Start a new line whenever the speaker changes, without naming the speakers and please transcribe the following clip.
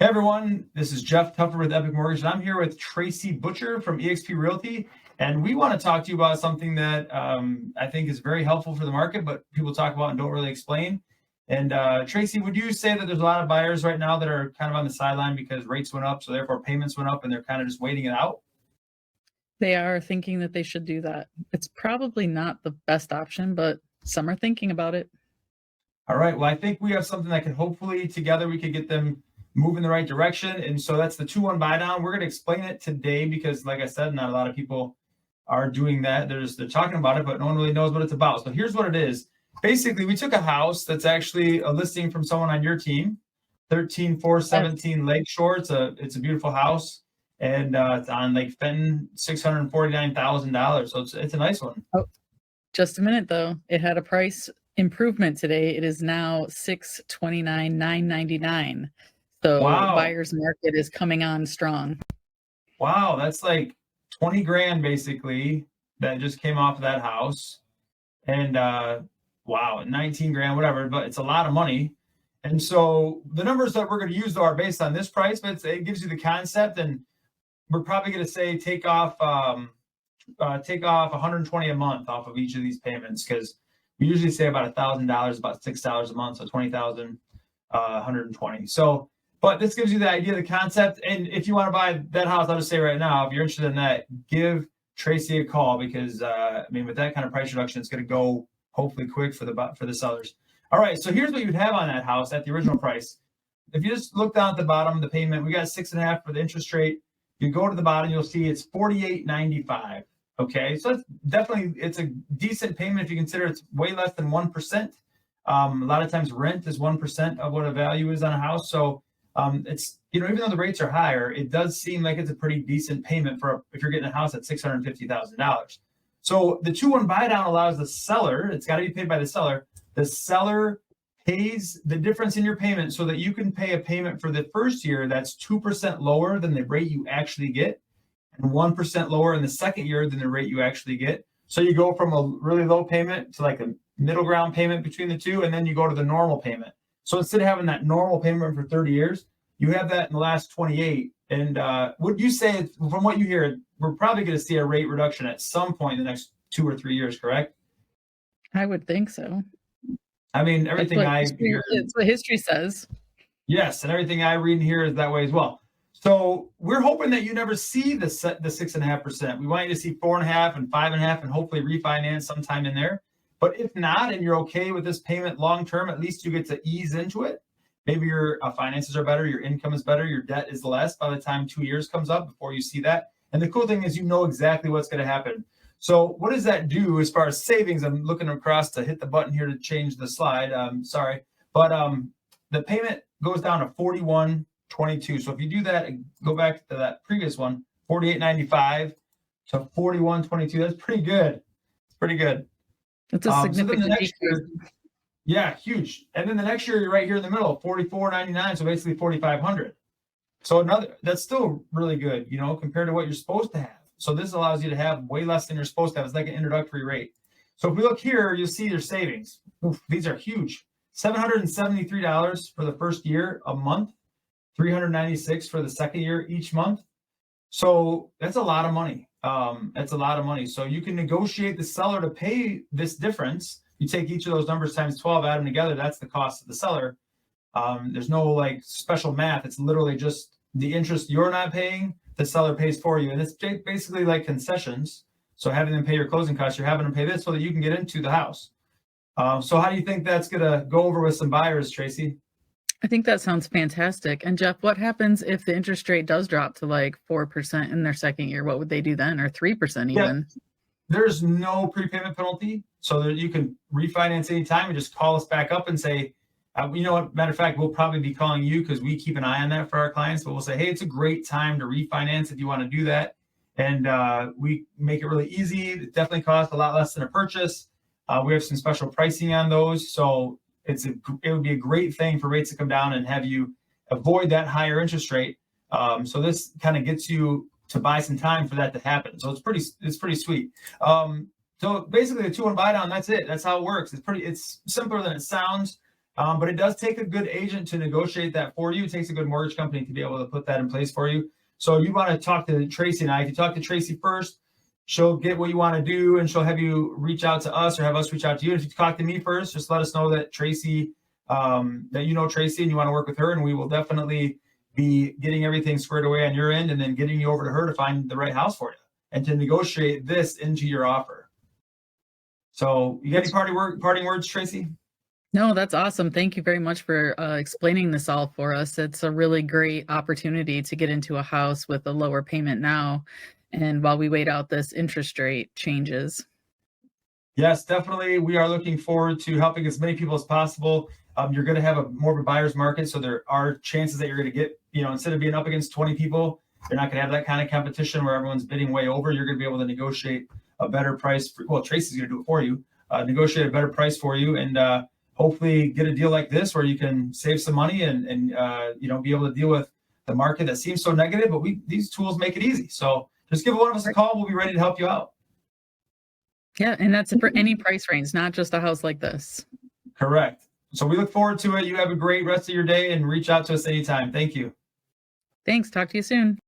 Hey everyone, this is Jeff Tuffer with Epic Mortgage, and I'm here with Tracy Butcher from eXp Realty, and we want to talk to you about something that I think is very helpful for the market, but people talk about and don't really explain. And Tracy, would you say that there's a lot of buyers right now that are kind of on the sideline because rates went up, so therefore payments went up, and they're kind of just waiting it out?
They are thinking that they should do that. It's probably not the best option, but some are thinking about it.
All right, well, I think we have something that can hopefully together we could get them move in the right direction. And so that's the 2-1 buy down. We're going to explain it today because, like I said, not a lot of people are doing that. They're talking about it, but no one really knows what it's about. So here's what it is. Basically, we took a house that's actually a listing from someone on your team, 13417 Lakeshore. It's a beautiful house, and it's on Lake Fenton, $649,000. So it's a nice one.
Oh, just a minute though. It had a price improvement today. It is now $629,999. So
Wow.
buyer's market is coming on strong.
Wow, that's like 20 grand basically that just came off of that house. And wow, 19 grand, whatever, but it's a lot of money. And so the numbers that we're going to use though are based on this price, but it gives you the concept, and we're probably going to say take off 120 a month off of each of these payments, because we usually say about $1,000, about $6 a month, so 20,000, 120. So, but this gives you the idea, the concept. And if you want to buy that house, I'll just say right now, if you're interested in that, give Tracy a call, because I mean, with that kind of price reduction, it's going to go hopefully quick for the sellers. All right, so here's what you'd have on that house at the original price. If you just look down at the bottom, the payment, we got 6.5 for the interest rate. You go to the bottom, you'll see it's $48.95. Okay, so it's a decent payment if you consider it's way less than 1%. A lot of times rent is 1% of what a value is on a house. So it's, even though the rates are higher, it does seem like it's a pretty decent payment if you're getting a house at $650,000. So the 2-1 buy down allows the seller, it's got to be paid by the seller. The seller pays the difference in your payment so that you can pay a payment for the first year that's 2% lower than the rate you actually get, and 1% lower in the second year than the rate you actually get. So you go from a really low payment to like a middle ground payment between the two, and then you go to the normal payment. So instead of having that normal payment for 30 years, you have that in the last 28. And would you say, from what you hear, we're probably going to see a rate reduction at some point in the next 2 or 3 years, correct?
I would think so.
I mean, everything
it's what history says.
Yes, and everything I read and hear is that way as well. So we're hoping that you never see the 6.5%. We want you to see 4.5 and 5.5, and hopefully refinance sometime in there. But if not, and you're okay with this payment long term, at least you get to ease into it. Maybe your finances are better, your income is better, your debt is less by the time 2 years comes up before you see that. And the cool thing is, you know exactly what's going to happen. So what does that do as far as savings? I'm looking across to hit the button here to change the slide. Sorry, but the payment goes down to $41.22. So if you do that, go back to that previous one, $48.95 to $41.22. That's pretty good. It's pretty good.
That's a significant
so decrease. Yeah, huge. And then the next year, you're right here in the middle, $44.99. So basically $4,500. So that's still really good, compared to what you're supposed to have. So this allows you to have way less than you're supposed to have. It's like an introductory rate. So if we look here, you'll see your savings. Oof, these are huge. $773 for the first year a month, $396 for the second year each month. So that's a lot of money. So you can negotiate the seller to pay this difference. You take each of those numbers times 12, add them together. That's the cost of the seller. There's no like special math. It's literally just the interest you're not paying, the seller pays for you. And it's basically like concessions. So having them pay your closing costs, you're having them pay this so that you can get into the house. So how do you think that's going to go over with some buyers, Tracy?
I think that sounds fantastic. And Jeff, what happens if the interest rate does drop to like 4% in their second year? What would they do then? Or 3% even?
Yeah. There's no prepayment penalty. So that you can refinance anytime and just call us back up and say, you know what, matter of fact, we'll probably be calling you because we keep an eye on that for our clients. But we'll say, hey, it's a great time to refinance if you want to do that. And we make it really easy. It definitely costs a lot less than a purchase. We have some special pricing on those. So it would be a great thing for rates to come down and have you avoid that higher interest rate. So this kind of gets you to buy some time for that to happen. So it's pretty sweet. So basically the 2-1 buy down, that's it. That's how it works. It's simpler than it sounds. But it does take a good agent to negotiate that for you. It takes a good mortgage company to be able to put that in place for you. So you want to talk to Tracy and I. If you talk to Tracy first, she'll get what you want to do, and she'll have you reach out to us or have us reach out to you. And if you talk to me first, just let us know that Tracy, that you know Tracy and you want to work with her, and we will definitely be getting everything squared away on your end and then getting you over to her to find the right house for you and to negotiate this into your offer. So you got any parting words, Tracy?
No, that's awesome. Thank you very much for explaining this all for us. It's a really great opportunity to get into a house with a lower payment now, and while we wait out this interest rate changes.
Yes, definitely. We are looking forward to helping as many people as possible. You're going to have more of a buyer's market, so there are chances that you're going to get, instead of being up against 20 people, you're not going to have that kind of competition where everyone's bidding way over. You're going to be able to negotiate a better price. Tracy's going to do it for you. Negotiate a better price for you, and hopefully get a deal like this where you can save some money and be able to deal with the market that seems so negative. But these tools make it easy. So just give one of us a call. We'll be ready to help you out.
Yeah, and that's for any price range, not just a house like this.
Correct. So we look forward to it. You have a great rest of your day and reach out to us anytime. Thank you.
Thanks. Talk to you soon.